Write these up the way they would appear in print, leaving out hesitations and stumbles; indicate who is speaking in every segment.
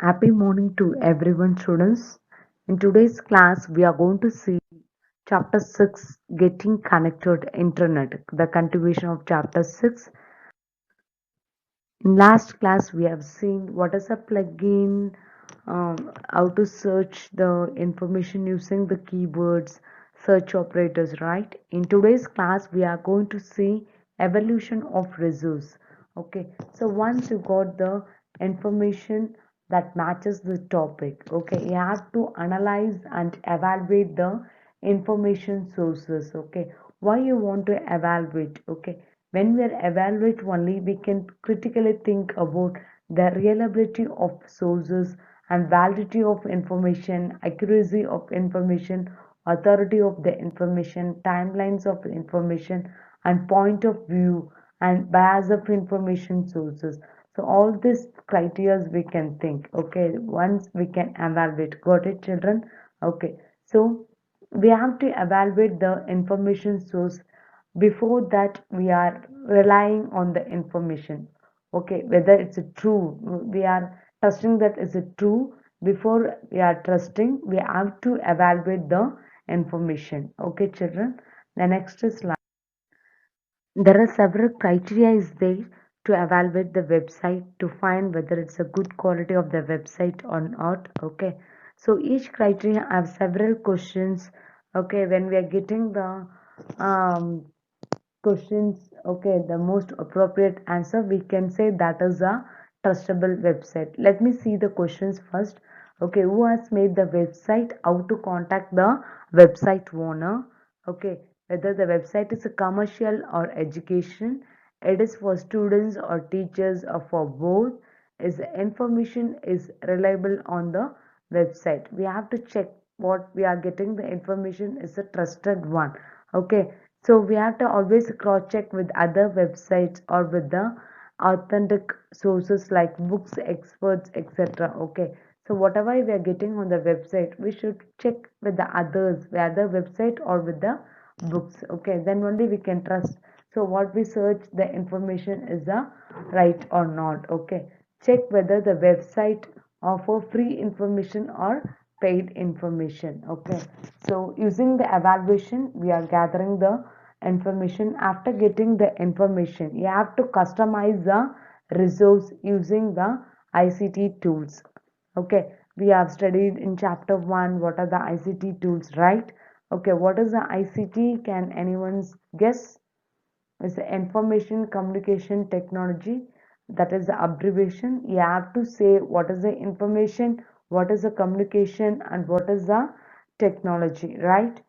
Speaker 1: Happy morning to everyone, students. In today's class, we are going to see Chapter 6 Getting Connected Internet, the continuation of Chapter 6. In last class, we have seen what is a plugin, how to search the information using the keywords, search operators, right? In today's class, we are going to see evolution of resource. Okay, so once you got the information that matches the topic, okay, you have to analyze and evaluate the information sources. Okay, why you want to evaluate? Okay, when we are evaluate only, we can critically think about the reliability of sources and validity of information, accuracy of information, authority of the information, timelines of information, and point of view and bias of information sources. So all these criteria we can think. Okay, once we can evaluate. Got it, children? Okay, so we have to evaluate the information source. Before that, we are relying on the information. Okay, whether it's a true, we are trusting that is it true. Before we are trusting, we have to evaluate the information. Okay, children. The next slide. There are several criteria is there to evaluate the website to find whether it's a good quality of the website or not. Okay, so each criteria have several questions. Okay, when we are getting the questions, okay, the most appropriate answer, we can say that is a trustable website. Let me see the questions first. Okay, who has made the website, how to contact the website owner. Okay, whether the website is a commercial or education, it is for students or teachers or for both, is the information is reliable on the website. We have to check what we are getting, the information is a trusted one. Okay, so we have to always cross check with other websites or with the authentic sources like books, experts, etc. Okay, so whatever we are getting on the website, we should check with the others, the other website or with the books. Okay, then only we can trust. So what we search, the information is a right or not. Okay, check whether the website offer free information or paid information. Okay, so using the evaluation, we are gathering the information. After getting the information, you have to customize the resource using the ICT tools. Okay, we have studied in chapter 1 what are the ICT tools, right? Okay, what is the ICT? Can anyone guess? It's the information communication technology. That is the abbreviation. You have to say what is the information, what is the communication, and what is the technology, right?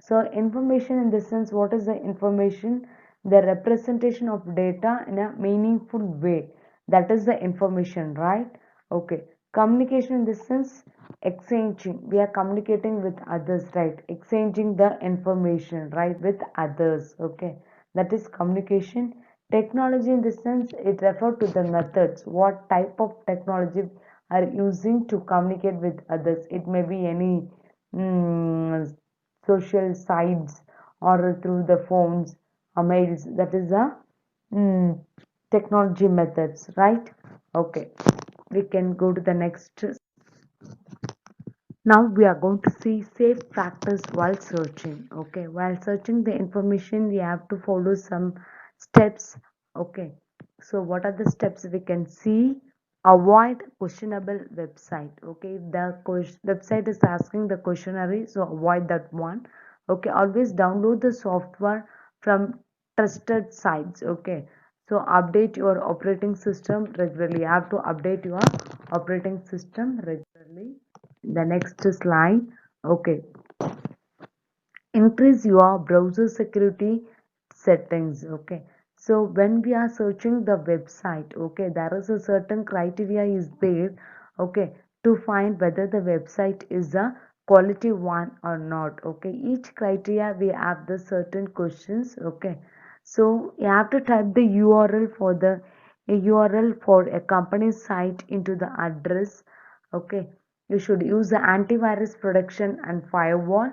Speaker 1: So information in this sense, what is the information? The representation of data in a meaningful way. That is the information, right? Okay. Communication in this sense, exchanging. We are communicating with others, right? Exchanging the information, right, with others. Okay. That is communication. Technology in this sense, it refers to the methods. What type of technology are using to communicate with others? It may be any mm, social sites or through the phones or mails. That is a mm, technology methods, right? Okay, we can go to the next. Now we are going to see safe practice while searching. Okay, while searching the information, we have to follow some steps. Okay, so what are the steps we can see? Avoid questionable website. Okay, if the website is asking the questionnaire, so avoid that one. Okay, always download the software from trusted sites. Okay, so update your operating system regularly. You have to update your operating system regularly. The next slide. Okay, increase your browser security settings. Okay, so when we are searching the website, okay, there is a certain criteria is there. Okay, to find whether the website is a quality one or not. Okay, each criteria we have the certain questions. Okay, so you have to type the URL for the a URL for a company site into the address. Okay, you should use the antivirus protection and firewall.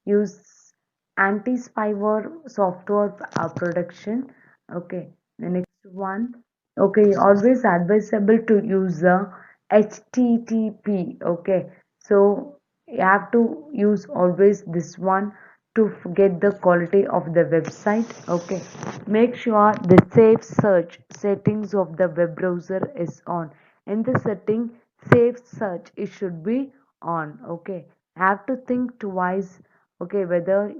Speaker 1: Use anti-spyware software protection. Okay, the next one. Okay, always advisable to use the HTTP. Okay, so you have to use always this one to get the quality of the website. Okay, make sure the safe search settings of the web browser is on. In the setting, safe search it should be on. Okay, have to think twice. Okay, whether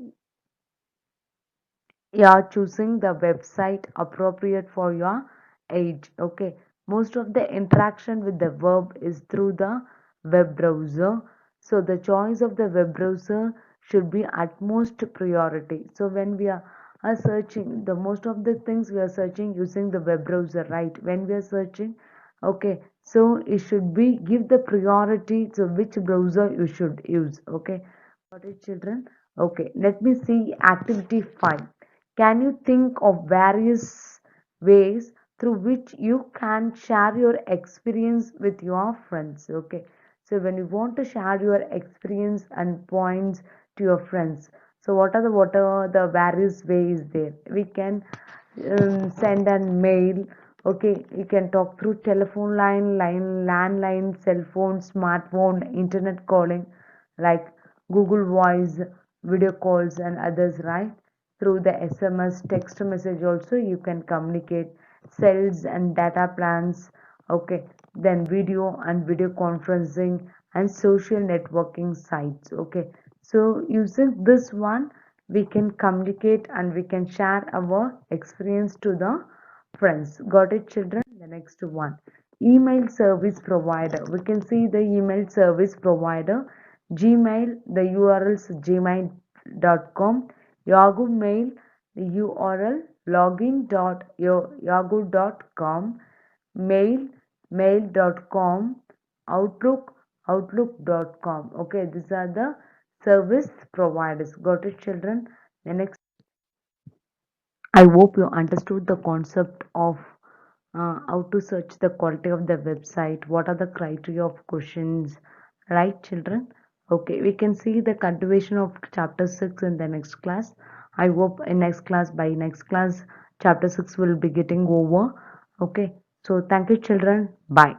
Speaker 1: you are choosing the website appropriate for your age. Okay, most of the interaction with the web is through the web browser, so the choice of the web browser should be utmost priority. So when we are searching, the most of the things we are searching using the web browser, right? When we are searching, okay, so it should be give the priority to which browser you should use. Okay, got it, children? Okay, let me see activity 5. Can you think of various ways through which you can share your experience with your friends? Okay, so when you want to share your experience and points to your friends, so what are the various ways there? We can send an mail. Okay, you can talk through telephone line, landline, cell phone, smartphone, internet calling, like Google Voice, video calls, and others, right? Through the SMS, text message, also you can communicate, cells and data plans, okay, then video and video conferencing and social networking sites, okay. So, using this one, we can communicate and we can share our experience to the friends. Got it, children? The next one, email service provider. We can see the email service provider. Gmail, the URL is gmail.com. Yahoo Mail, the URL login.yahoo.com. Mail, mail.com. Outlook, outlook.com. Okay, these are the service providers. Got it, children? The next, I hope you understood the concept of how to search the quality of the website, what are the criteria of questions, right, children? Okay, we can see the continuation of chapter 6 in the next class. I hope in next class, by next class, chapter 6 will be getting over. Okay, so thank you, children. Bye.